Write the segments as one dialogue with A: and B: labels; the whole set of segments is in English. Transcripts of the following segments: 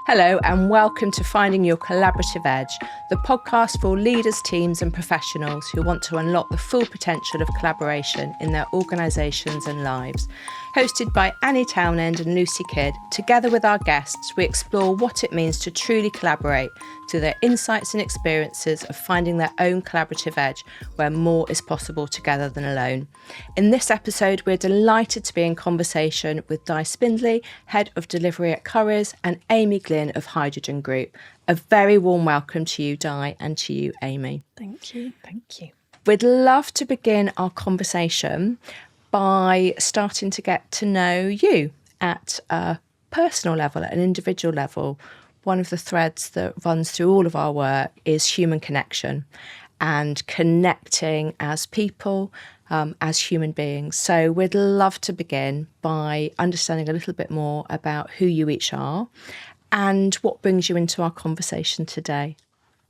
A: Hello and welcome to Finding Your Collaborative Edge, the podcast for leaders, teams and professionals who want to unlock the full potential of collaboration in their organisations and lives. Hosted by Anni Townend and Lucy Kidd, together with our guests, we explore what it means to truly collaborate through their insights and experiences of finding their own collaborative edge where more is possible together than alone. In this episode, we're delighted to be in conversation with Spindley, Head of Delivery at Currys, and Amy Glynn of Hydrogen Group. A very warm welcome to you, Di, and to you, Amy.
B: Thank you. Thank you.
A: We'd love to begin our conversation by starting to get to know you at a personal level, at an individual level. One of the threads that runs through all of our work is human connection and connecting as people, as human beings. So we'd love to begin by understanding a little bit more about who you each are and what brings you into our conversation today.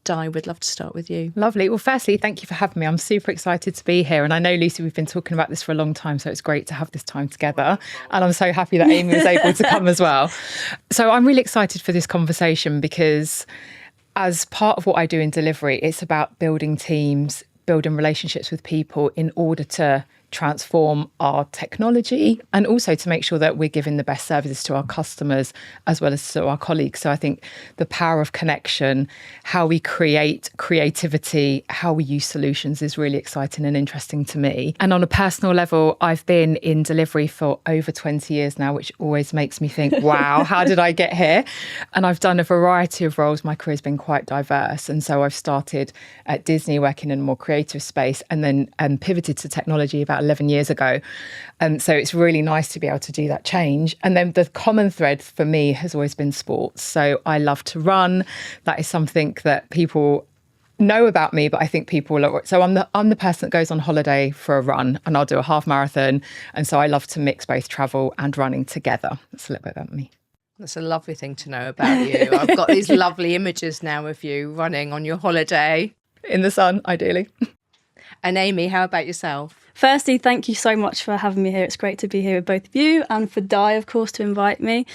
A: Di, we'd love to start with you.
B: Lovely. Well, firstly, thank you for having me. I'm super excited to be here. And I know, Lucy, we've been talking about this for a long time, so it's great to have this time together. And I'm so happy that Amy was able to come as well. So I'm really excited for this conversation because as part of what I do in delivery, it's about building teams, building relationships with people in order to transform our technology and also to make sure that we're giving the best services to our customers as well as to our colleagues. So I think the power of connection, how we create creativity, how we use solutions is really exciting and interesting to me. And on a personal level, I've been in delivery for over 20 years now, which always makes me think, wow, how did I get here? And I've done a variety of roles. My career's been quite diverse. And so I've started at Disney working in a more creative space and then pivoted to technology about 11 years ago. So it's really nice to be able to do that change. And then the common thread for me has always been sports. So I love to run. That is something that people know about me, but I think people are, so I'm the person that goes on holiday for a run and I'll do a half marathon. And so I love to mix both travel and running together. That's a little bit about me.
A: That's a lovely thing to know about you. I've got these lovely images now of you running on your holiday.
B: In the sun, ideally.
A: And Amy, how about yourself?
C: Firstly, thank you so much for having me here. It's great to be here with both of you and for Di, of course, to invite me.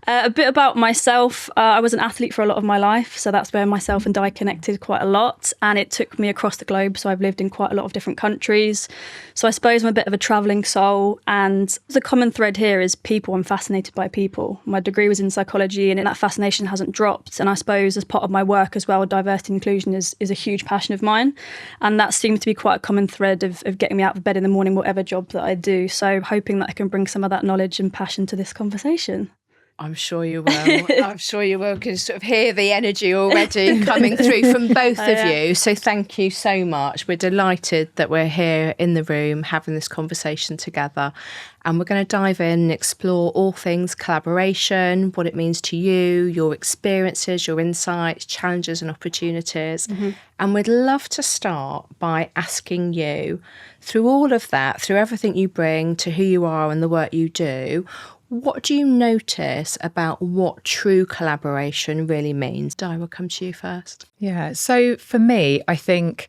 C: A bit about myself. I was an athlete for a lot of my life, so that's where myself and Di connected quite a lot. And it took me across the globe, so I've lived in quite a lot of different countries. So I suppose I'm a bit of a travelling soul. And the common thread here is people. I'm fascinated by people. My degree was in psychology and that fascination hasn't dropped. And I suppose as part of my work as well, diversity and inclusion is a huge passion of mine. And that seems to be quite a common thread of getting me out of bed in the morning, whatever job that I do. So hoping that I can bring some of that knowledge and passion to this conversation.
A: I'm sure you will. I'm sure you will. Can sort of hear the energy already coming through from both of you. So thank you so much. We're delighted that we're here in the room having this conversation together. And we're going to dive in and explore all things collaboration, what it means to you, your experiences, your insights, challenges and opportunities. Mm-hmm. And we'd love to start by asking you, through all of that, through everything you bring to who you are and the work you do, what do you notice about what true collaboration really means? Di, we'll come to you first.
B: Yeah, so for me, I think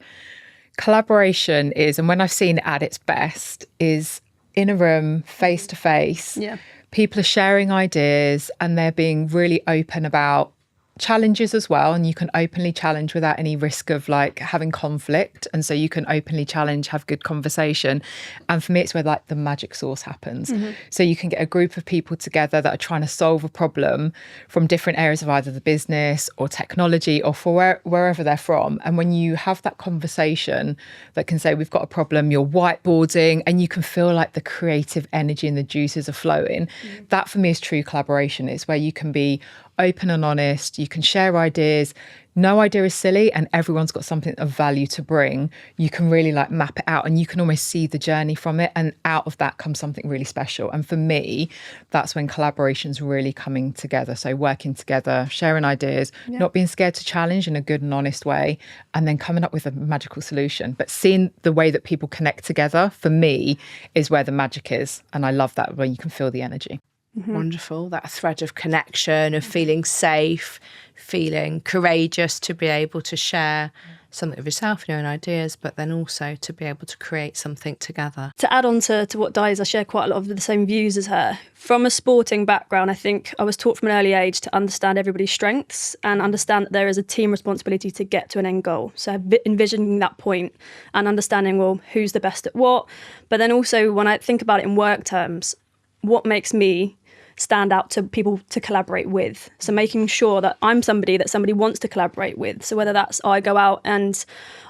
B: collaboration is, and when I've seen it at its best, is in a room, face to face.
C: Yeah.
B: People are sharing ideas and they're being really open about challenges as well, and you can openly challenge without any risk of like having conflict, and so you can openly challenge, have good conversation. And for me, it's where like the magic sauce happens. Mm-hmm. So you can get a group of people together that are trying to solve a problem from different areas of either the business or technology or for wherever they're from, and when you have that conversation that can say, we've got a problem, you're whiteboarding and you can feel like the creative energy and the juices are flowing. Mm-hmm. That for me is true collaboration. It's where you can be open and honest, you can share ideas, no idea is silly and everyone's got something of value to bring. You can really like map it out and you can almost see the journey from it, and out of that comes something really special. And for me, that's when collaboration's really coming together. So working together, sharing ideas, not being scared to challenge in a good and honest way, and then coming up with a magical solution. But seeing the way that people connect together, for me, is where the magic is. And I love that, when you can feel the energy.
A: Mm-hmm. Wonderful. That thread of connection, of feeling safe, feeling courageous to be able to share something of yourself and your own ideas, but then also to be able to create something together.
C: To add on to what Di is, I share quite a lot of the same views as her. From a sporting background, I think I was taught from an early age to understand everybody's strengths and understand that there is a team responsibility to get to an end goal. So envisioning that point and understanding, well, who's the best at what. But then also when I think about it in work terms, what makes me stand out to people to collaborate with. So making sure that I'm somebody that somebody wants to collaborate with. So whether that's I go out and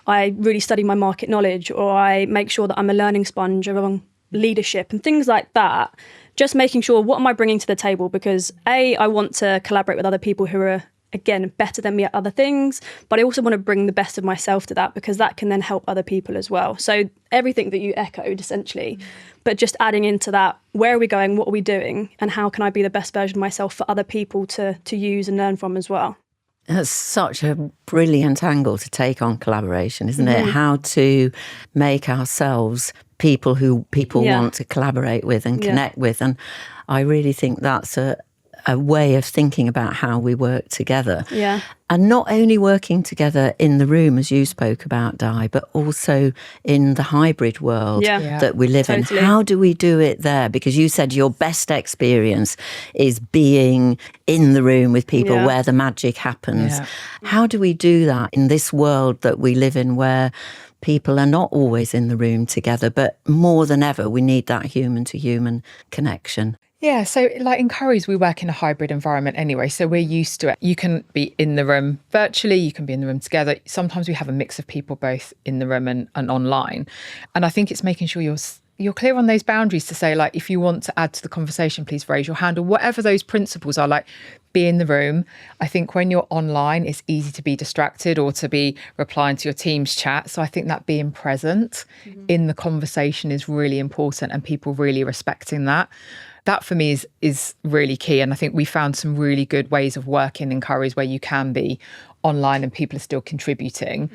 C: I really study my market knowledge, or I make sure that I'm a learning sponge around leadership and things like that, just making sure what am I bringing to the table, because I want to collaborate with other people who are, again, better than me at other things, but I also want to bring the best of myself to that, because that can then help other people as well. So everything that you echoed essentially, but just adding into that, where are we going, what are we doing, and how can I be the best version of myself for other people to use and learn from as well.
D: That's such a brilliant angle to take on collaboration, isn't it? How to make ourselves people who people want to collaborate with and connect with. And I really think that's a way of thinking about how we work together.
C: Yeah.
D: And not only working together in the room, as you spoke about, Di, but also in the hybrid world that we live in. How do we do it there? Because you said your best experience is being in the room with people where the magic happens. Yeah. How do we do that in this world that we live in, where people are not always in the room together, but more than ever, we need that human-to-human connection?
B: Yeah, so like in Currys, we work in a hybrid environment anyway, so we're used to it. You can be in the room virtually, you can be in the room together. Sometimes we have a mix of people both in the room and online. And I think it's making sure you're clear on those boundaries to say, like, if you want to add to the conversation, please raise your hand, or whatever those principles are, like, be in the room. I think when you're online, it's easy to be distracted or to be replying to your team's chat. So I think that being present in the conversation is really important, and people really respecting that. That for me is really key. And I think we found some really good ways of working in Currys where you can be online and people are still contributing.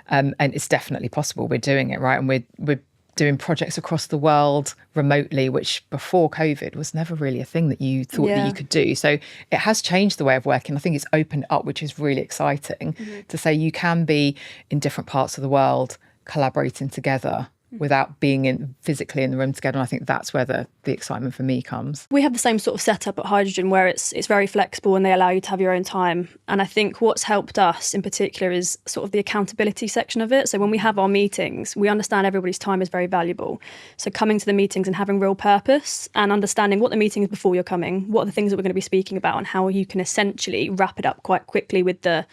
B: And it's definitely possible. We're doing it, right? And we're doing projects across the world remotely, which before COVID was never really a thing that you thought that you could do. So it has changed the way of working. I think it's opened up, which is really exciting, to say you can be in different parts of the world collaborating together without being physically in the room together. And I think that's where the excitement for me comes.
C: We have the same sort of setup at Hydrogen where it's very flexible and they allow you to have your own time. And I think what's helped us in particular is sort of the accountability section of it. So when we have our meetings, we understand everybody's time is very valuable. So coming to the meetings and having real purpose and understanding what the meeting is before you're coming, what are the things that we're going to be speaking about, and how you can essentially wrap it up quite quickly with the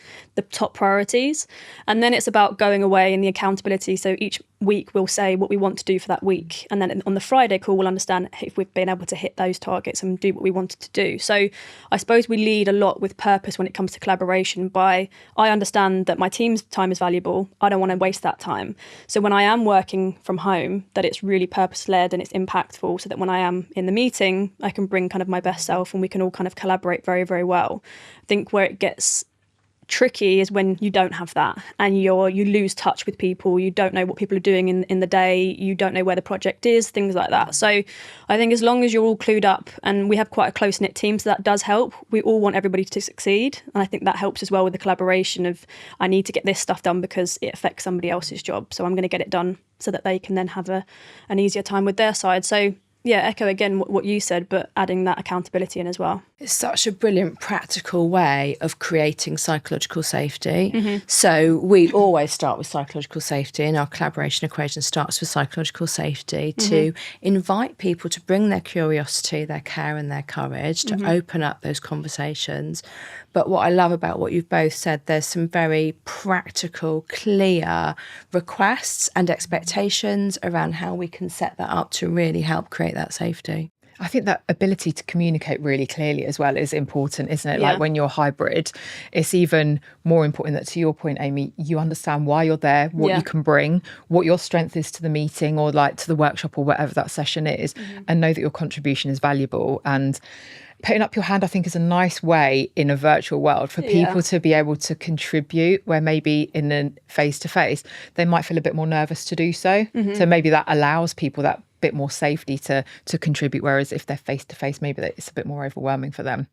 C: top priorities. And then it's about going away in the accountability. So each week we'll say what we want to do for that week, and then on the Friday call we'll understand if we've been able to hit those targets and do what we wanted to do. So I suppose we lead a lot with purpose when it comes to collaboration. I understand that my team's time is valuable. I don't want to waste that time. So when I am working from home, that it's really purpose-led and it's impactful, so that when I am in the meeting I can bring kind of my best self and we can all kind of collaborate very, very well. I think where it gets tricky is when you don't have that and you lose touch with people. You don't know what people are doing in the day. You don't know where the project is, things like that. So I think as long as you're all clued up, and we have quite a close-knit team, so that does help. We all want everybody to succeed, and I think that helps as well with the collaboration of, I need to get this stuff done because it affects somebody else's job, so I'm going to get it done so that they can then have an easier time with their side. So yeah, echo again what you said, but adding that accountability in as well.
A: It's such a brilliant practical way of creating psychological safety. So we always start with psychological safety, and our collaboration equation starts with psychological safety to invite people to bring their curiosity, their care and their courage to open up those conversations. But what I love about what you've both said, there's some very practical, clear requests and expectations around how we can set that up to really help create that safety.
B: I think that ability to communicate really clearly as well is important, isn't it?
C: Yeah.
B: Like when you're hybrid, it's even more important that, to your point, Amy, you understand why you're there, what you can bring, what your strength is to the meeting or like to the workshop or whatever that session is, and know that your contribution is valuable. And putting up your hand, I think, is a nice way in a virtual world for people to be able to contribute, where maybe in a face-to-face, they might feel a bit more nervous to do so. So maybe that allows people that bit more safety to contribute, whereas if they're face-to-face, maybe it's a bit more overwhelming for them.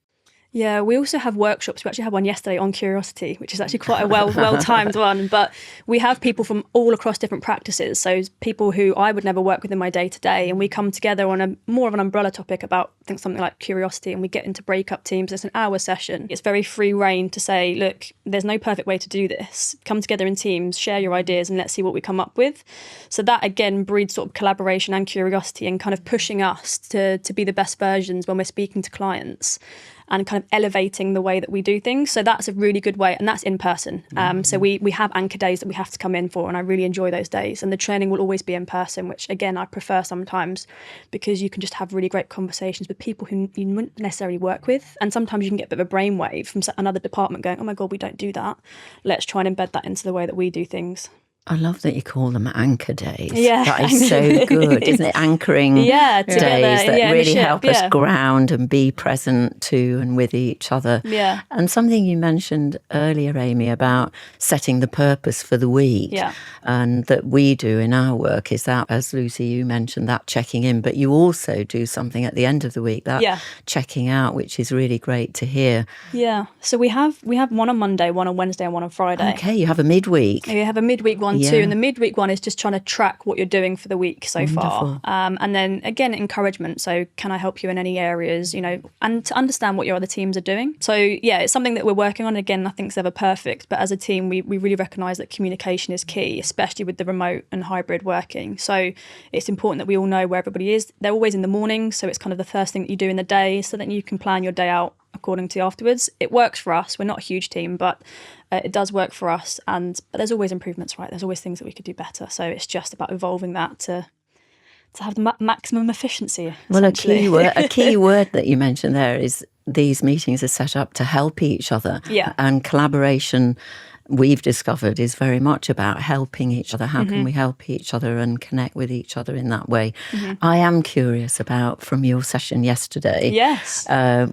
C: Yeah, we also have workshops. We actually had one yesterday on curiosity, which is actually quite a well-timed one. But we have people from all across different practices. So people who I would never work with in my day-to-day, and we come together on a more of an umbrella topic about, I think, something like curiosity, and we get into breakup teams. It's an hour session. It's very free reign to say, look, there's no perfect way to do this. Come together in teams, share your ideas, and let's see what we come up with. So that, again, breeds sort of collaboration and curiosity and kind of pushing us to be the best versions when we're speaking to clients, and kind of elevating the way that we do things. So that's a really good way, and that's in person. So we have anchor days that we have to come in for, and I really enjoy those days. And the training will always be in person, which again, I prefer sometimes, because you can just have really great conversations with people who you wouldn't necessarily work with. And sometimes you can get a bit of a brainwave from another department going, oh my God, we don't do that. Let's try and embed that into the way that we do things.
D: I love that you call them anchor days.
C: Yeah.
D: That is so good, isn't it? Anchoring days that really help us ground and be present to and with each other.
C: Yeah.
D: And something you mentioned earlier, Amy, about setting the purpose for the week, and that we do in our work is that, as Lucy, you mentioned, that checking in, but you also do something at the end of the week, that checking out, which is really great to hear.
C: Yeah. So we have one on Monday, one on Wednesday, and one on Friday.
D: Okay, you have a midweek.
C: We have a midweek one too, and the midweek one is just trying to track what you're doing for the week so far, and then again encouragement. So can I help you in any areas, and to understand what your other teams are doing. So yeah, it's something that we're working on. Again, nothing's ever perfect, but as a team we really recognise that communication is key, especially with the remote and hybrid working. So it's important that we all know where everybody is. They're always in the morning, so it's kind of the first thing that you do in the day, so that you can plan your day out according to afterwards. It works for us. We're not a huge team, but it does work for us. But there's always improvements, right? There's always things that we could do better. So it's just about evolving that to have the maximum efficiency.
D: Well, a key word that you mentioned there is these meetings are set up to help each other.
C: Yeah.
D: And collaboration, we've discovered, is very much about helping each other. How can we help each other and connect with each other in that way? I am curious about, from your session yesterday,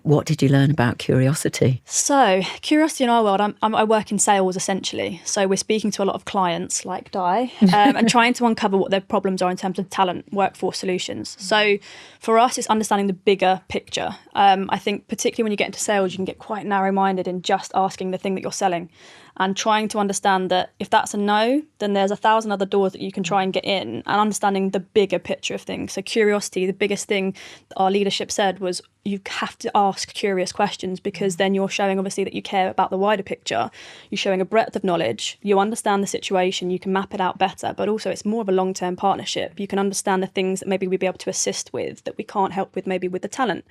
D: what did you learn about curiosity?
C: So curiosity in our world, I work in sales essentially. So we're speaking to a lot of clients like Di and trying to uncover what their problems are in terms of talent, workforce solutions. So for us, it's understanding the bigger picture. I think particularly when you get into sales, you can get quite narrow-minded in just asking the thing that you're selling, and trying to understand that if that's a no, then there's 1,000 other doors that you can try and get in, and understanding the bigger picture of things. So curiosity, the biggest thing that our leadership said was you have to ask curious questions, because then you're showing obviously that you care about the wider picture. You're showing a breadth of knowledge. You understand the situation. You can map it out better, but also it's more of a long-term partnership. You can understand the things that maybe we'd be able to assist with that we can't help with maybe with the talent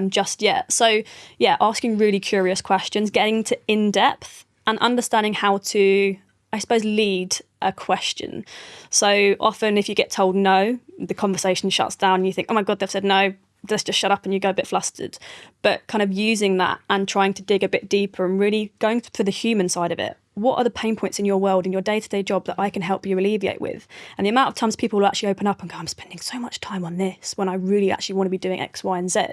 C: just yet. So yeah, asking really curious questions, getting to in-depth, and understanding how to, I suppose, lead a question. So often if you get told no, the conversation shuts down and you think, oh my God, they've said no, let's just shut up, and you go a bit flustered. But kind of using that and trying to dig a bit deeper and really going for the human side of it. What are the pain points in your world, in your day-to-day job, that I can help you alleviate with? And the amount of times people will actually open up and go, I'm spending so much time on this when I really actually want to be doing X, Y, and Z.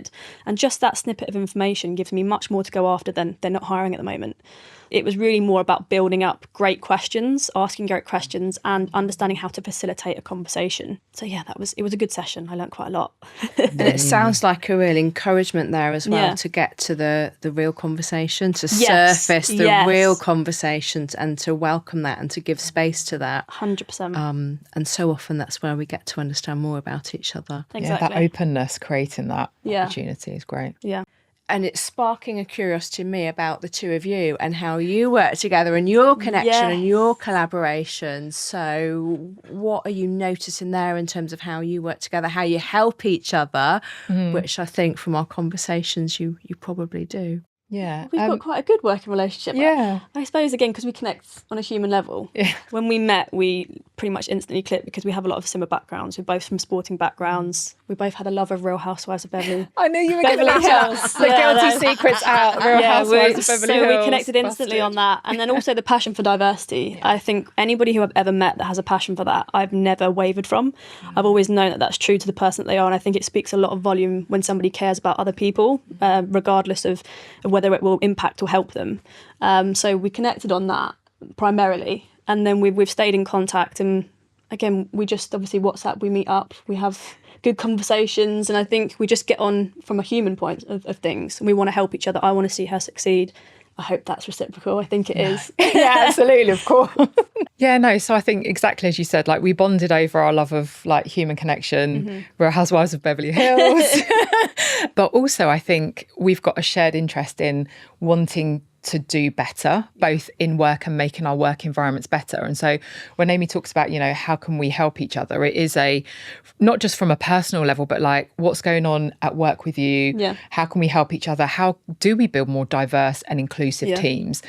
C: And just that snippet of information gives me much more to go after than they're not hiring at the moment. It was really more about building up great questions, asking great questions, and understanding how to facilitate a conversation. So yeah, it was a good session. I learned quite a lot.
A: And it sounds like a real encouragement there as well, to get to the real conversation, to surface the real conversations, and to welcome that and to give space to that.
C: 100%.
A: And so often that's where we get to understand more about each other.
C: Exactly.
B: Yeah, that openness, creating that opportunity is great.
C: Yeah.
A: And it's sparking a curiosity in me about the two of you and how you work together and your connection and your collaboration. So what are you noticing there in terms of how you work together, how you help each other, which I think from our conversations you probably do.
B: Yeah.
C: We've got quite a good working relationship.
B: Yeah.
C: I suppose, again, because we connect on a human level.
B: Yeah.
C: When we met, we pretty much instantly clicked because we have a lot of similar backgrounds. We're both from sporting backgrounds. We both had a love of Real Housewives of Beverly.
B: I knew you were going to leave the guilty secrets out. Real Housewives of Beverly Hills.
C: So we connected instantly on that. And then also the passion for diversity. Yeah. I think anybody who I've ever met that has a passion for that, I've never wavered from. I've always known that that's true to the person that they are. And I think it speaks a lot of volume when somebody cares about other people, regardless of whether it will impact or help them. So we connected on that primarily. And then we've stayed in contact. And again, we just obviously WhatsApp, we meet up, we have good conversations, and I think we just get on from a human point of things, and we want to help each other. I want to see her succeed. I hope that's reciprocal. I think it is.
B: Yeah, absolutely, of course. Yeah, no, so I think exactly as you said, like we bonded over our love of like human connection. We're housewives of Beverly Hills. But also I think we've got a shared interest in wanting to do better, both in work and making our work environments better. And so when Amy talks about, you know, how can we help each other, it is not just from a personal level, but like what's going on at work with you?
C: Yeah.
B: How can we help each other? How do we build more diverse and inclusive teams?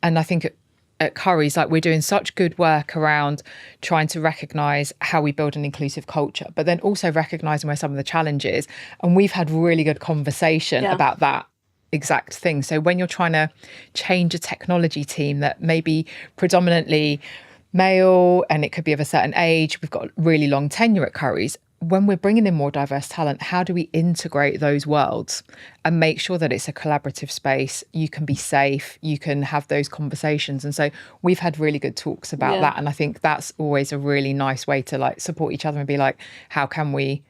B: And I think at Curry's, like we're doing such good work around trying to recognise how we build an inclusive culture, but then also recognising where some of the challenges. And we've had really good conversation about that exact thing. So when you're trying to change a technology team that may be predominantly male and it could be of a certain age, we've got really long tenure at Curry's. When we're bringing in more diverse talent, how do we integrate those worlds and make sure that it's a collaborative space? You can be safe, you can have those conversations. And so we've had really good talks about that. And I think that's always a really nice way to like support each other and be like, how can we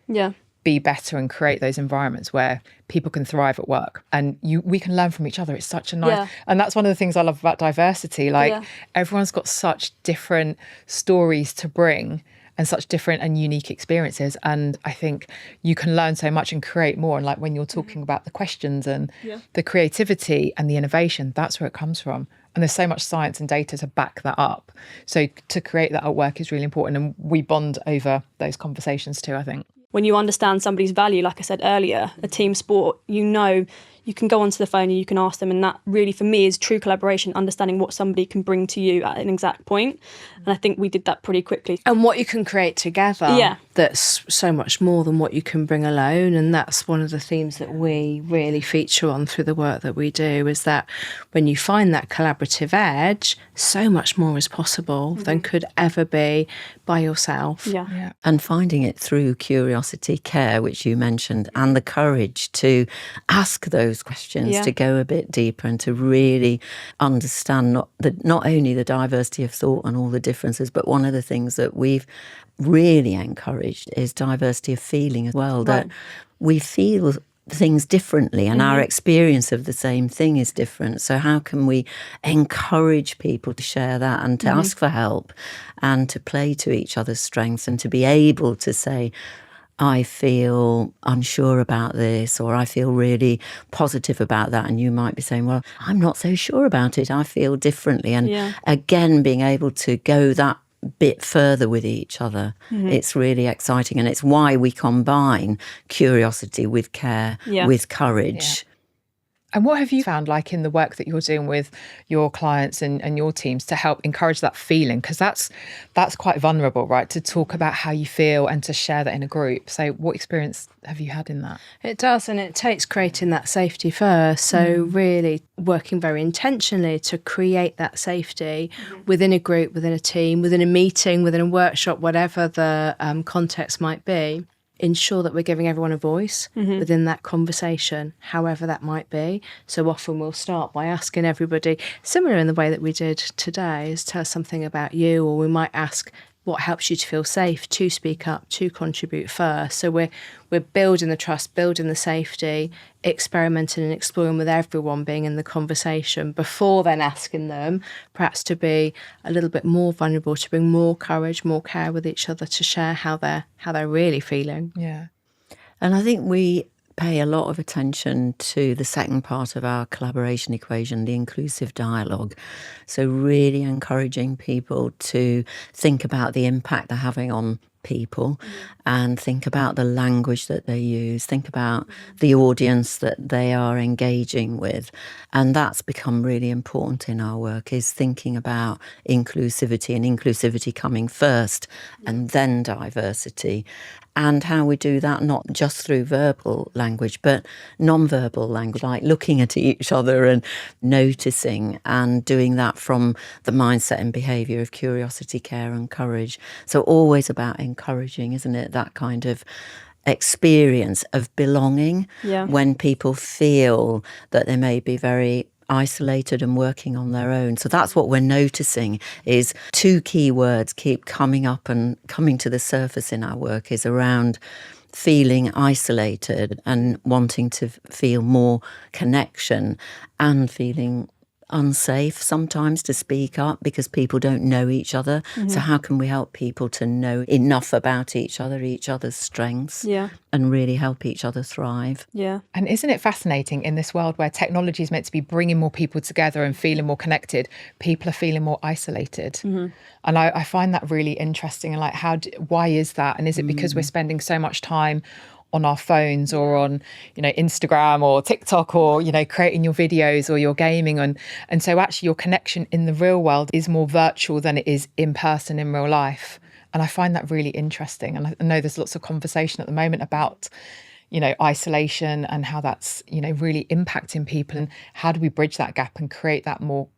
B: be better and create those environments where people can thrive at work and we can learn from each other. It's such a nice, and that's one of the things I love about diversity. Like everyone's got such different stories to bring and such different and unique experiences. And I think you can learn so much and create more. And like when you're talking about the questions and the creativity and the innovation, that's where it comes from. And there's so much science and data to back that up. So to create that at work is really important. And we bond over those conversations too, I think.
C: When you understand somebody's value, like I said earlier, a team sport, you know, you can go onto the phone and you can ask them. And that really, for me, is true collaboration, understanding what somebody can bring to you at an exact point. And I think we did that pretty quickly.
A: And what you can create together, that's so much more than what you can bring alone. And that's one of the themes that we really feature on through the work that we do, is that when you find that collaborative edge, so much more is possible than could ever be by yourself.
C: Yeah.
D: And finding it through curiosity, care, which you mentioned, and the courage to ask those questions, to go a bit deeper and to really understand not only the diversity of thought and all the differences, but one of the things that we've really encouraged is diversity of feeling as well, that we feel things differently and our experience of the same thing is different. So how can we encourage people to share that and to ask for help and to play to each other's strengths and to be able to say, I feel unsure about this, or I feel really positive about that. And you might be saying, well, I'm not so sure about it. I feel differently. And again, being able to go that bit further with each other, it's really exciting. And it's why we combine curiosity with care, with courage.
B: And what have you found, like in the work that you're doing with your clients and your teams, to help encourage that feeling? Because that's quite vulnerable, right? To talk about how you feel and to share that in a group. So what experience have you had in that?
A: It does, and it takes creating that safety first. So really working very intentionally to create that safety within a group, within a team, within a meeting, within a workshop, whatever the context might be. Ensure that we're giving everyone a voice within that conversation, however that might be. So often we'll start by asking everybody, similar in the way that we did today, is tell us something about you, or we might ask what helps you to feel safe to speak up, to contribute first. So we're building the trust, building the safety, experimenting and exploring with everyone being in the conversation before then asking them perhaps to be a little bit more vulnerable, to bring more courage, more care with each other, to share how they're really feeling.
B: Yeah.
D: And I think we pay a lot of attention to the second part of our collaboration equation, the inclusive dialogue. So really encouraging people to think about the impact they're having on people and think about the language that they use, think about the audience that they are engaging with. And that's become really important in our work, is thinking about inclusivity, and inclusivity coming first and then diversity. And how we do that, not just through verbal language, but non-verbal language, like looking at each other and noticing, and doing that from the mindset and behaviour of curiosity, care and courage. So always about encouraging, isn't it? That kind of experience of belonging when people feel that they may be very isolated and working on their own. So that's what we're noticing, is two key words keep coming up and coming to the surface in our work, is around feeling isolated and wanting to feel more connection and feeling unsafe sometimes to speak up because people don't know each other. So how can we help people to know enough about each other's strengths, and really help each other thrive?
C: Yeah.
B: And isn't it fascinating in this world where technology is meant to be bringing more people together and feeling more connected, people are feeling more isolated? And I find that really interesting. And like, why is that? And is it because we're spending so much time on our phones or on, Instagram or TikTok or, creating your videos or your gaming. And so actually your connection in the real world is more virtual than it is in person in real life. And I find that really interesting. And I know there's lots of conversation at the moment about, isolation and how that's, really impacting people. And how do we bridge that gap and create that more,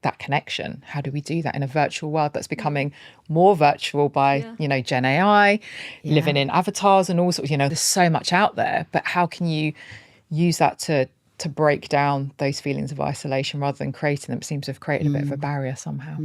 B: that connection? How do we do that in a virtual world that's becoming more virtual by, Gen AI, living in avatars and all sorts, there's so much out there, but how can you use that to break down those feelings of isolation rather than creating them? It seems to have created a bit of a barrier somehow.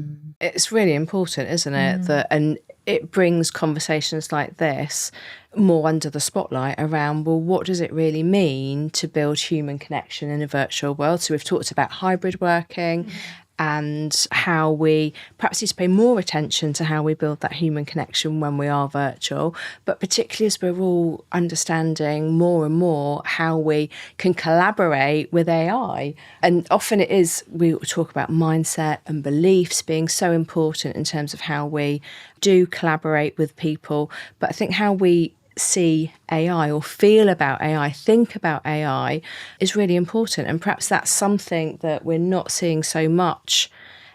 A: It's really important, isn't it? And it brings conversations like this more under the spotlight around, well, what does it really mean to build human connection in a virtual world? So we've talked about hybrid working, and how we perhaps need to pay more attention to how we build that human connection when we are virtual, but particularly as we're all understanding more and more how we can collaborate with AI. And often it is, we talk about mindset and beliefs being so important in terms of how we do collaborate with people, but I think how we see AI or feel about AI, think about AI is really important. And perhaps that's something that we're not seeing so much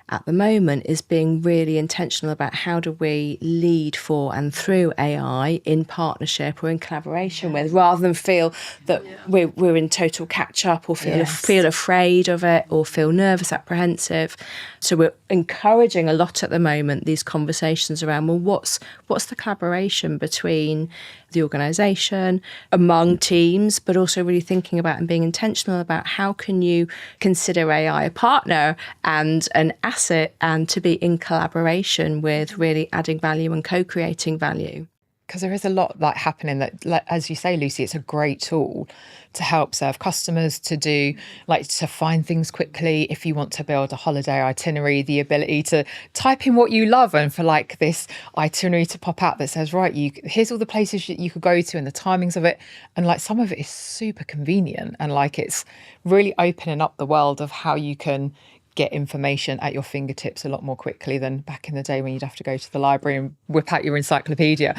A: at the moment, is being really intentional about how do we lead for and through AI in partnership or in collaboration with, rather than feel that we're in total catch up or feel afraid of it or feel nervous, apprehensive. So we're encouraging a lot at the moment these conversations around, well, what's the collaboration between the organisation, among teams, but also really thinking about and being intentional about how can you consider AI a partner and an asset, and to be in collaboration with really adding value and co-creating value.
B: Because there is a lot like happening that, like, as you say, Lucy, it's a great tool to help serve customers, to find things quickly. If you want to build a holiday itinerary, the ability to type in what you love and for like this itinerary to pop out that says, right, here's all the places that you could go to and the timings of it. And like some of it is super convenient, and like it's really opening up the world of how you can get information at your fingertips a lot more quickly than back in the day when you'd have to go to the library and whip out your encyclopedia.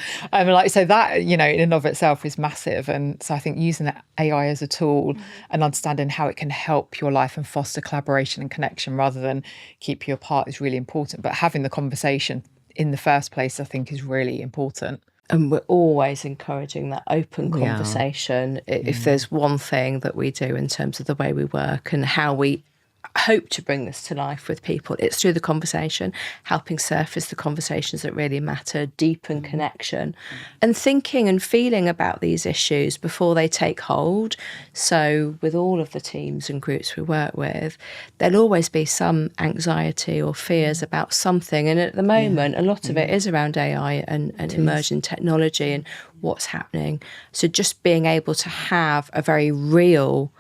B: So that, in and of itself is massive. And so I think using the AI as a tool and understanding how it can help your life and foster collaboration and connection rather than keep you apart is really important. But having the conversation in the first place, I think, is really important.
A: And we're always encouraging that open conversation. If there's one thing that we do in terms of the way we work and how we hope to bring this to life with people, it's through the conversation, helping surface the conversations that really matter, deepen connection, and thinking and feeling about these issues before they take hold. So with all of the teams and groups we work with, there'll always be some anxiety or fears about something. And at the moment, a lot of it is around AI and emerging technology and what's happening. So just being able to have a very real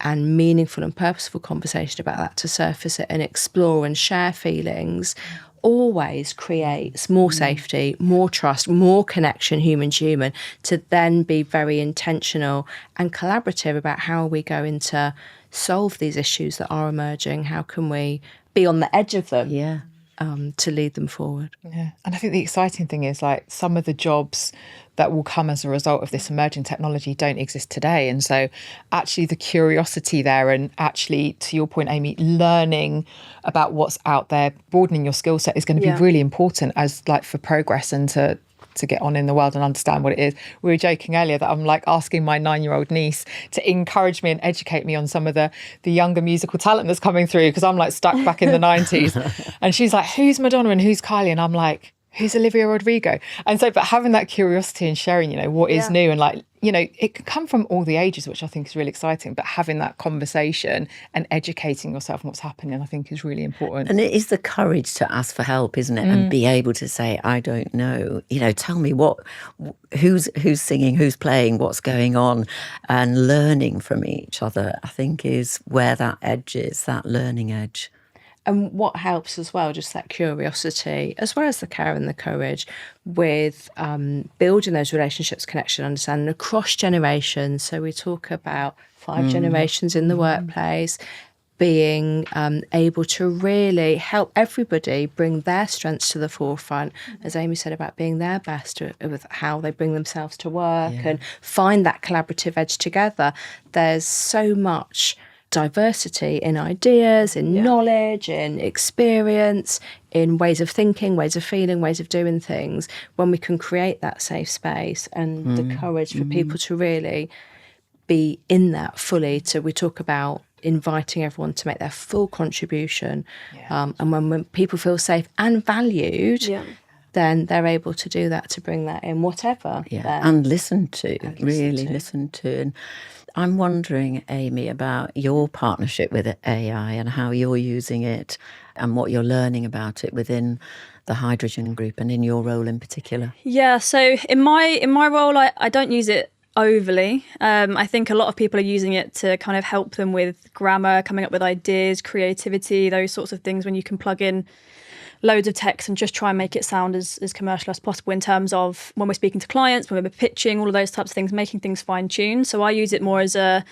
A: and meaningful and purposeful conversation about that, to surface it and explore and share feelings, always creates more safety, more trust, more connection, human to human, to then be very intentional and collaborative about how we go into solve these issues that are emerging. How can we be on the edge of them? To lead them forward.
B: Yeah. And I think the exciting thing is like some of the jobs that will come as a result of this emerging technology don't exist today. And so actually the curiosity there, and actually, to your point, Amy, learning about what's out there, broadening your skill set is going to be really important as like for progress and to get on in the world and understand what it is. We were joking earlier that I'm like asking my 9-year-old niece to encourage me and educate me on some of the younger musical talent that's coming through, because I'm like stuck back in the 90s. And she's like, who's Madonna and who's Kylie? And I'm like, who's Olivia Rodrigo? And so, but having that curiosity and sharing, what is new, and like, it can come from all the ages, which I think is really exciting, but having that conversation and educating yourself on what's happening, I think is really important.
D: And it is the courage to ask for help, isn't it? And be able to say, I don't know, tell me who's singing, who's playing, what's going on, and learning from each other, I think is where that edge is, that learning edge.
A: And what helps as well, just that curiosity, as well as the care and the courage, with building those relationships, connection, understanding across generations. So we talk about 5 generations in the workplace, being able to really help everybody bring their strengths to the forefront, as Amy said, about being their best with how they bring themselves to work and find that collaborative edge together. There's so much diversity in ideas, in knowledge, in experience, in ways of thinking, ways of feeling, ways of doing things, when we can create that safe space and the courage for people to really be in that fully. We talk about inviting everyone to make their full contribution. And when people feel safe and valued, then they're able to do that, to bring that in, whatever.
D: And listen to. Listen to. And I'm wondering, Amy, about your partnership with AI and how you're using it and what you're learning about it within the hydrogen group and in your role in particular.
C: Yeah, so in my role, I don't use it overly. I think a lot of people are using it to kind of help them with grammar, coming up with ideas, creativity, those sorts of things, when you can plug in loads of text and just try and make it sound as commercial as possible in terms of when we're speaking to clients, when we're pitching, all of those types of things, making things fine-tuned. So I use it more as a,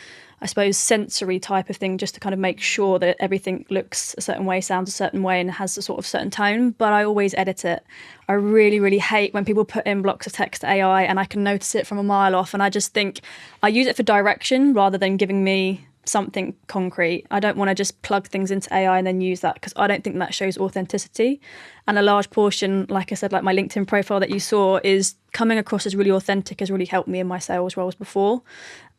C: I suppose, sensory type of thing, just to kind of make sure that everything looks a certain way, sounds a certain way, and has a sort of certain tone. But I always edit it. I really, really hate when people put in blocks of text to AI and I can notice it from a mile off. And I just think I use it for direction rather than giving me something concrete. I don't want to just plug things into AI and then use that, because I don't think that shows authenticity. And a large portion, like I said, like my LinkedIn profile that you saw, is coming across as really authentic, has really helped me in my sales roles before.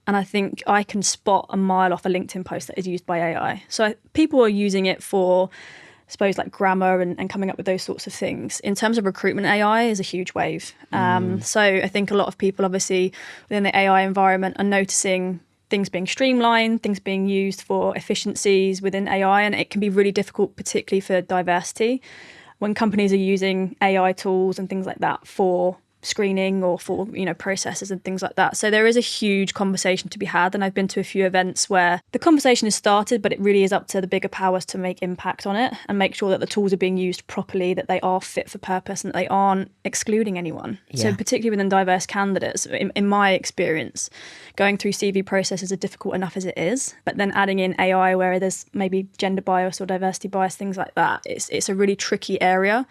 C: And I think I can spot a mile off a LinkedIn post that is used by AI. So people are using it for, I suppose, like grammar and coming up with those sorts of things. In terms of recruitment, AI is a huge wave. So I think a lot of people, obviously, within the AI environment are noticing things being streamlined, things being used for efficiencies within AI, and it can be really difficult, particularly for diversity, when companies are using AI tools and things like that for screening or for, processes and things like that. So there is a huge conversation to be had, and I've been to a few events where the conversation has started, but it really is up to the bigger powers to make impact on it and make sure that the tools are being used properly, that they are fit for purpose, and that they aren't excluding anyone. So particularly within diverse candidates, in my experience, going through CV processes are difficult enough as it is, but then adding in AI where there's maybe gender bias or diversity bias, things like that, it's a really tricky area.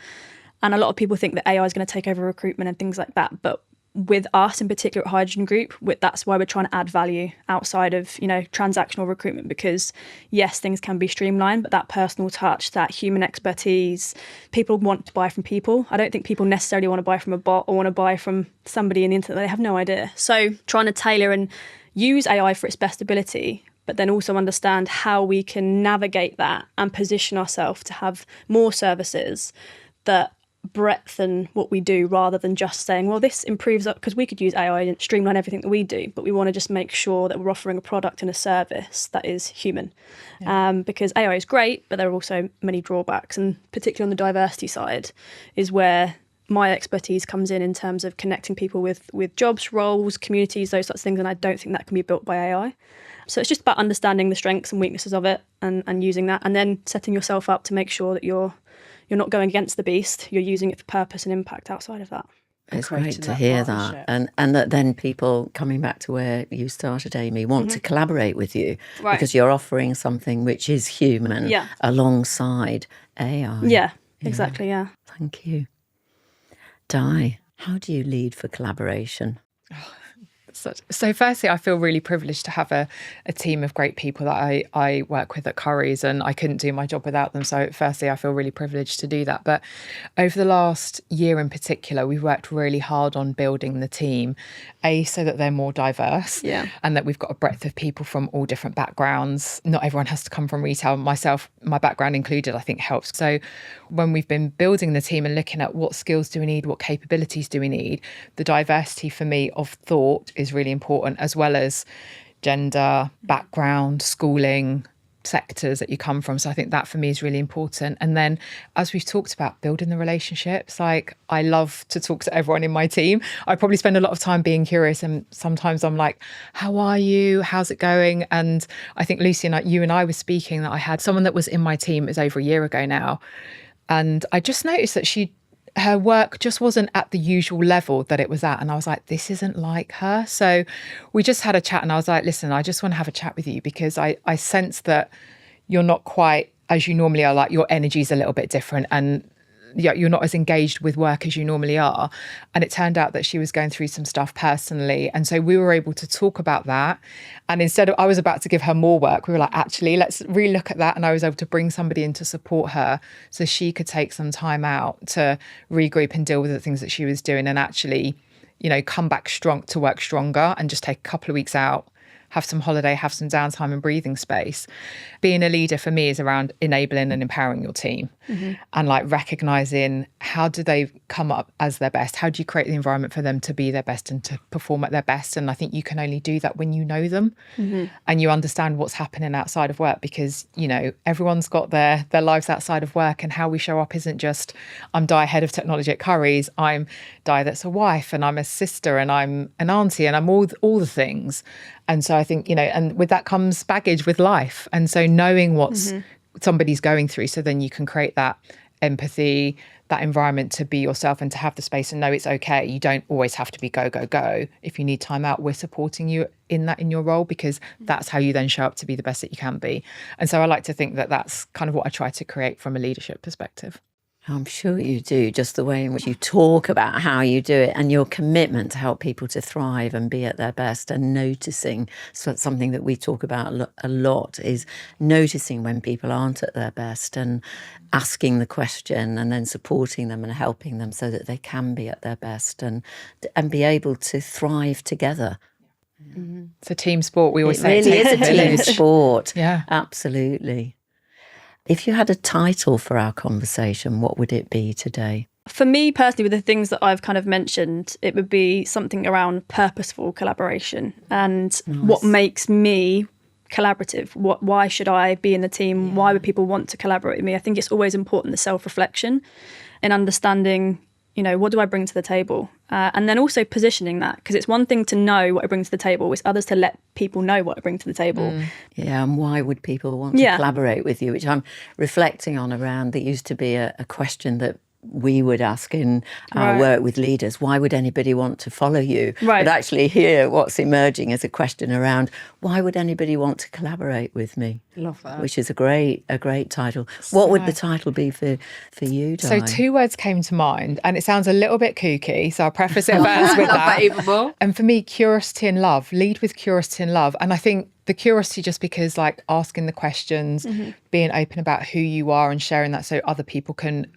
C: And a lot of people think that AI is going to take over recruitment and things like that. But with us in particular at Hydrogen Group, that's why we're trying to add value outside of, transactional recruitment, because yes, things can be streamlined, but that personal touch, that human expertise, people want to buy from people. I don't think people necessarily want to buy from a bot or want to buy from somebody in the internet. They have no idea. So trying to tailor and use AI for its best ability, but then also understand how we can navigate that and position ourselves to have more services that breadth in what we do, rather than just saying, well, this improves up, because we could use AI and streamline everything that we do, but we want to just make sure that we're offering a product and a service that is human. Because AI is great, but there are also many drawbacks, and particularly on the diversity side is where my expertise comes in terms of connecting people with jobs, roles, communities, those sorts of things, and I don't think that can be built by AI. So it's just about understanding the strengths and weaknesses of it and using that, and then setting yourself up to make sure that you're not going against the beast, you're using it for purpose and impact outside of that.
D: It's great to hear that. And that then people, coming back to where you started, Amy, want to collaborate with you, because you're offering something which is human alongside AI.
C: Yeah, exactly, yeah.
D: Thank you. Di, how do you lead for collaboration?
B: So firstly, I feel really privileged to have a team of great people that I work with at Currys, and I couldn't do my job without them. So firstly, I feel really privileged to do that. But over the last year in particular, we've worked really hard on building the team, so that they're more diverse, and that we've got a breadth of people from all different backgrounds. Not everyone has to come from retail. Myself, my background included, I think helps. So when we've been building the team and looking at what skills do we need, what capabilities do we need, the diversity for me of thought is really important, as well as gender, background, schooling, sectors that you come from. So I think that for me is really important. And then, as we've talked about, building the relationships, like I love to talk to everyone in my team. I probably spend a lot of time being curious, and sometimes I'm like, how are you? How's it going? And I think Lucy and you and I were speaking that I had someone that was in my team, it was over a year ago now, and I just noticed that her work just wasn't at the usual level that it was at. And I was like, this isn't like her. So we just had a chat, and I was like, listen, I just want to have a chat with you because I sense that you're not quite as you normally are. Like, your energy's a little bit different, and you're not as engaged with work as you normally are. And it turned out that she was going through some stuff personally. And so we were able to talk about that. And instead of, I was about to give her more work, we were like, actually, let's relook at that. And I was able to bring somebody in to support her so she could take some time out to regroup and deal with the things that she was doing, and actually, come back strong to work stronger, and just take a couple of weeks out, have some holiday, have some downtime and breathing space. Being a leader for me is around enabling and empowering your team, and like recognizing how do they come up as their best? How do you create the environment for them to be their best and to perform at their best? And I think you can only do that when you know them and you understand what's happening outside of work, because, everyone's got their lives outside of work, and how we show up isn't just, I'm Di, head of technology at Currys, I'm Di that's a wife, and I'm a sister, and I'm an auntie, and I'm all the things. And so I think, and with that comes baggage with life. And so knowing what somebody's going through, so then you can create that empathy, that environment to be yourself and to have the space and know it's okay. You don't always have to be go, go, go. If you need time out, we're supporting you in that, in your role, because that's how you then show up to be the best that you can be. And so I like to think that that's kind of what I try to create from a leadership perspective.
D: I'm sure you do, just the way in which you talk about how you do it and your commitment to help people to thrive and be at their best, and noticing. So it's something that we talk about a lot, is noticing when people aren't at their best and asking the question, and then supporting them and helping them so that they can be at their best and be able to thrive together.
B: It's a team sport. We always say
D: it really is a team sport.
B: Yeah,
D: absolutely. If you had a title for our conversation, what would it be today?
C: For me personally, with the things that I've kind of mentioned, it would be something around purposeful collaboration and what makes me collaborative. Why should I be in the team? Why would people want to collaborate with me? I think it's always important, the self-reflection and understanding, what do I bring to the table? And then also positioning that, because it's one thing to know what I bring to the table, it's others to let people know what I bring to the table.
D: Yeah, and why would people want to collaborate with you, which I'm reflecting on around. That used to be a question that we would ask in our work with leaders. Why would anybody want to follow you? But actually here, what's emerging is a question around, why would anybody want to collaborate with me?
A: Love that.
D: Which is a great title. What would the title be for you, Di?
B: So 2 words came to mind, and it sounds a little bit kooky, so I'll preface it first with that. And for me, curiosity and love. Lead with curiosity and love. And I think the curiosity, just because like asking the questions, being open about who you are and sharing that so other people can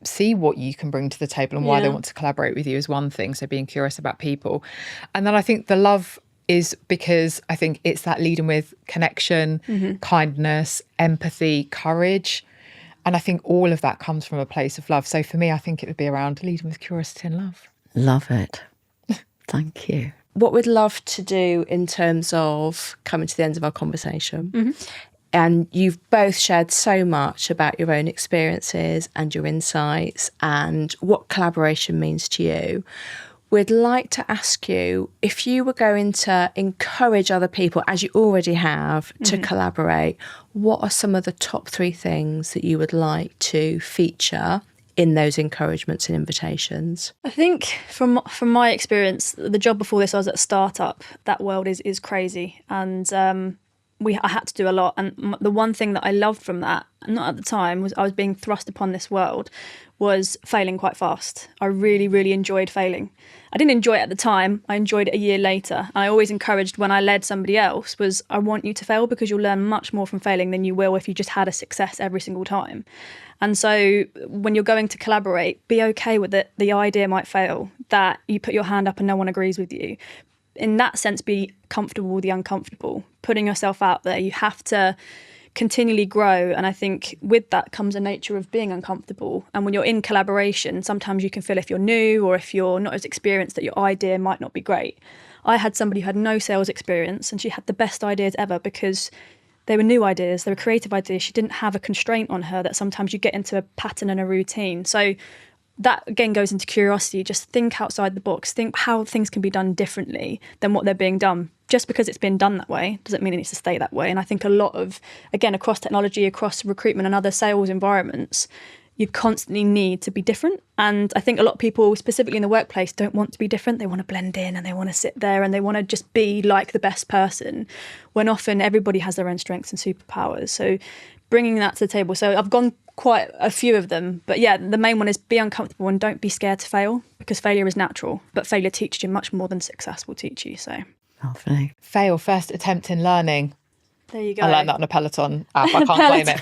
B: see what you can bring to the table and why they want to collaborate with you, is one thing. So being curious about people. And then I think the love is because I think it's that leading with connection, kindness, empathy, courage. And I think all of that comes from a place of love. So for me, I think it would be around leading with curiosity and love.
D: Love it. Thank you.
A: What we'd love to do in terms of coming to the end of our conversation, and you've both shared so much about your own experiences and your insights and what collaboration means to you. We'd like to ask you, if you were going to encourage other people, as you already have, to collaborate, what are some of the top 3 things that you would like to feature in those encouragements and invitations?
C: I think from my experience, the job before this, I was at a startup. That world is crazy. And I had to do a lot. And the one thing that I loved from that, not at the time, was I was being thrust upon this world, was failing quite fast. I really, really enjoyed failing. I didn't enjoy it at the time. I enjoyed it a year later. And I always encouraged when I led somebody else was, I want you to fail because you'll learn much more from failing than you will if you just had a success every single time. And so when you're going to collaborate, be okay with it. The idea might fail, that you put your hand up and no one agrees with you. In that sense, be comfortable with the uncomfortable, putting yourself out there. You have to continually grow. And I think with that comes a nature of being uncomfortable. And when you're in collaboration, sometimes you can feel if you're new or if you're not as experienced that your idea might not be great. I had somebody who had no sales experience and she had the best ideas ever because they were new ideas, they were creative ideas. She didn't have a constraint on her that sometimes you get into a pattern and a routine. So that again goes into curiosity. Just think outside the box, think how things can be done differently than what they're being done. Just because it's been done that way doesn't mean it needs to stay that way. And I think a lot of, again, across technology, across recruitment and other sales environments, you constantly need to be different. And I think a lot of people, specifically in the workplace, don't want to be different. They want to blend in and they want to sit there and they want to just be like the best person, when often everybody has their own strengths and superpowers. So bringing that to the table. So I've gone quite a few of them, but yeah, the main one is be uncomfortable and don't be scared to fail, because failure is natural, but failure teaches you much more than success will teach you. So
D: lovely.
B: Fail, first attempt in learning.
C: There you go.
B: I learned that on a Peloton app. I can't claim it.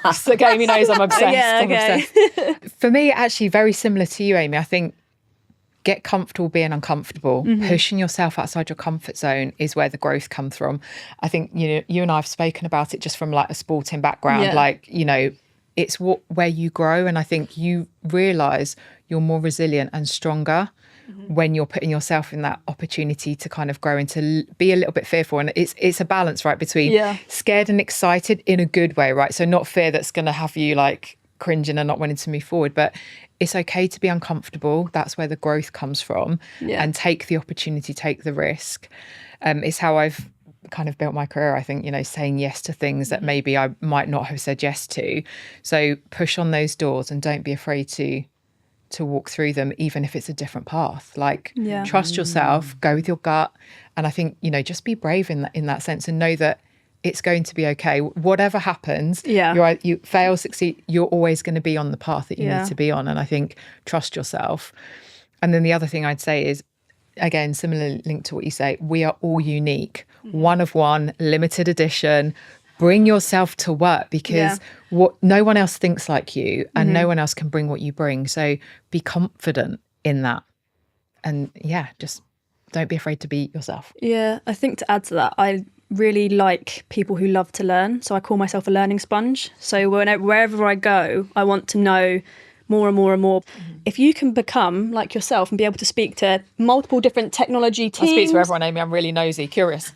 B: It's the game, knows I'm obsessed.
C: Yeah, okay.
B: I'm obsessed. For me, actually, very similar to you, Amy. I think get comfortable being uncomfortable. Pushing yourself outside your comfort zone is where the growth comes from. I think, you and I have spoken about it just from like a sporting background.
C: Yeah.
B: Like, it's where you grow. And I think you realise you're more resilient and stronger when you're putting yourself in that opportunity to kind of grow and to be a little bit fearful. And it's a balance, right, between scared and excited in a good way, right? So not fear that's going to have you like cringing and not wanting to move forward, but it's okay to be uncomfortable. That's where the growth comes from. And take the opportunity, take the risk. It's how I've kind of built my career, I think, saying yes to things that maybe I might not have said yes to. So push on those doors and don't be afraid to walk through them, even if it's a different path. Like trust yourself, go with your gut. And I think, just be brave in that sense and know that it's going to be okay. Whatever happens, you fail, succeed, you're always going to be on the path that you need to be on. And I think trust yourself. And then the other thing I'd say is, again, similarly linked to what you say, we are all unique, one of one, limited edition. Bring yourself to work, because no one else thinks like you and no one else can bring what you bring. So be confident in that. And just don't be afraid to be yourself. Yeah,
C: I think to add to that, I really like people who love to learn. So I call myself a learning sponge. So wherever I go, I want to know more and more and more. If you can become like yourself and be able to speak to multiple different technology teams.
B: I speak to everyone, Amy. I'm really nosy, curious.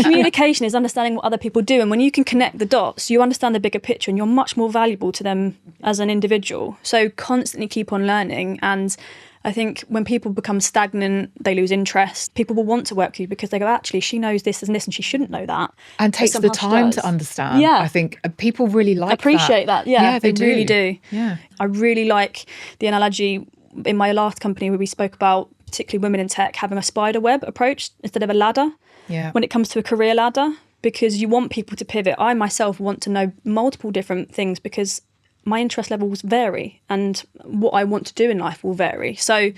C: Communication is understanding what other people do. And when you can connect the dots, you understand the bigger picture and you're much more valuable to them as an individual. So constantly keep on learning. And I think when people become stagnant, they lose interest. People will want to work with you because they go, actually, she knows this and this and she shouldn't know that.
B: And takes the time to understand.
C: Yeah.
B: I think people really
C: appreciate that. Yeah, they really do.
B: Yeah.
C: I really like the analogy in my last company where we spoke about, particularly women in tech, having a spider web approach instead of a ladder.
B: Yeah.
C: When it comes to a career ladder, because you want people to pivot. I myself want to know multiple different things because my interest levels vary and what I want to do in life will vary. So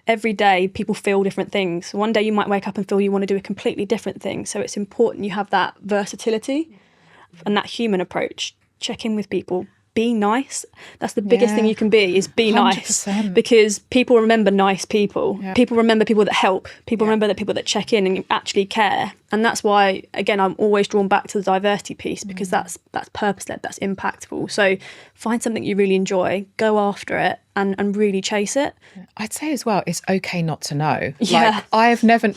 C: every day people feel different things. One day you might wake up and feel you want to do a completely different thing. So it's important you have that versatility and that human approach. Check in with people. Be nice. That's the biggest thing you can be, is be 100%. Nice. Because people remember nice people. Yeah. People remember people that help. People remember the people that check in and actually care. And that's why, again, I'm always drawn back to the diversity piece, because that's purpose-led, that's impactful. So find something you really enjoy, go after it, and really chase it.
B: I'd say as well, it's okay not to know. Yeah. Like, I've never,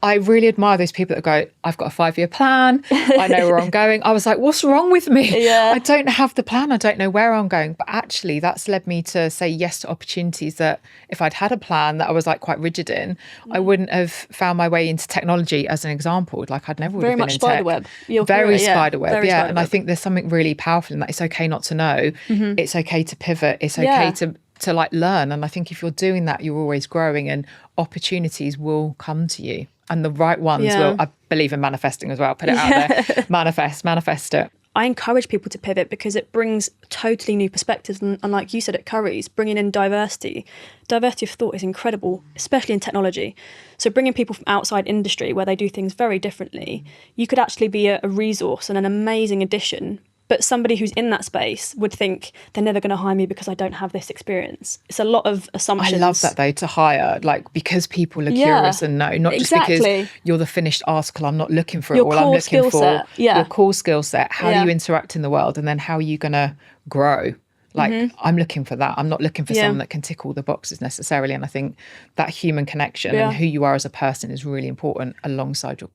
B: I really admire those people that go, I've got a 5-year plan, I know where I'm going. I was like, what's wrong with me?
C: Yeah.
B: I don't have the plan, I don't know where I'm going. But actually, that's led me to say yes to opportunities that if I'd had a plan that I was like quite rigid in, I wouldn't have found my way into technology as an example. Like I'd never would have been in tech.
C: Very much spiderweb.
B: Very spiderweb, yeah. And I think there's something really powerful in that. It's okay not to know. It's okay to pivot. It's okay to like learn. And I think if you're doing that, you're always growing and opportunities will come to you. and the right ones will. I believe in manifesting as well. Put it out there. Manifest it.
C: I encourage people to pivot because it brings totally new perspectives. And like you said at Curry's, bringing in diversity. Diversity of thought is incredible, especially in technology. So bringing people from outside industry where they do things very differently, you could actually be a resource and an amazing addition. But somebody who's in that space would think they're never going to hire me because I don't have this experience. It's a lot of assumptions.
B: I love that though, to hire, like, because people are curious and know, not just because you're the finished article. I'm not looking for it all. I'm looking for your core skill set. How do you interact in the world? And then how are you going to grow? Like, I'm looking for that. I'm not looking for someone that can tick all the boxes necessarily. And I think that human connection and who you are as a person is really important alongside your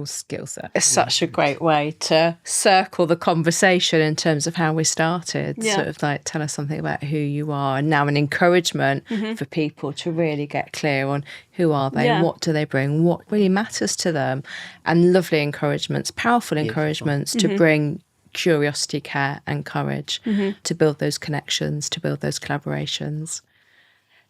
B: skill set.
A: It's such a great way to circle the conversation in terms of how we started. Sort of like tell us something about who you are, and now an encouragement for people to really get clear on who are they, what do they bring, what really matters to them, and lovely encouragements, powerful encouragements to bring curiosity, care and courage to build those connections, to build those collaborations.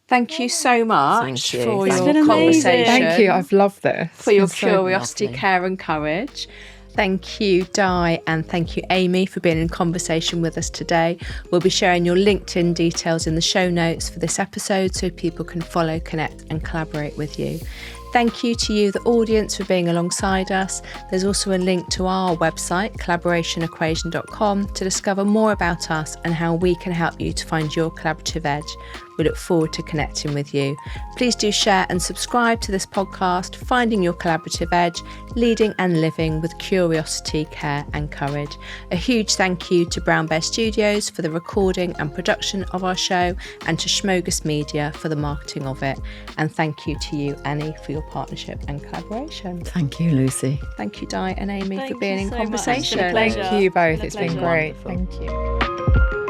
A: Thank you so much for your conversation.
B: Thank you. I've loved this.
A: For your curiosity, care and courage. Thank you, Di, and thank you, Amy, for being in conversation with us today. We'll be sharing your LinkedIn details in the show notes for this episode so people can follow, connect and collaborate with you. Thank you to you, the audience, for being alongside us. There's also a link to our website, collaborationequation.com, to discover more about us and how we can help you to find your collaborative edge. We look forward to connecting with you. Please do share and subscribe to this podcast, Finding Your Collaborative Edge, Leading and Living with Curiosity, Care and Courage. A huge thank you to Brown Bear Studios for the recording and production of our show, and to Schmogus Media for the marketing of it. And thank you to you, Annie, for your partnership and collaboration.
D: Thank you, Lucy.
A: Thank you, Di and Amy, for being in conversation.
C: Thank
B: you both. It's been great. Thank you.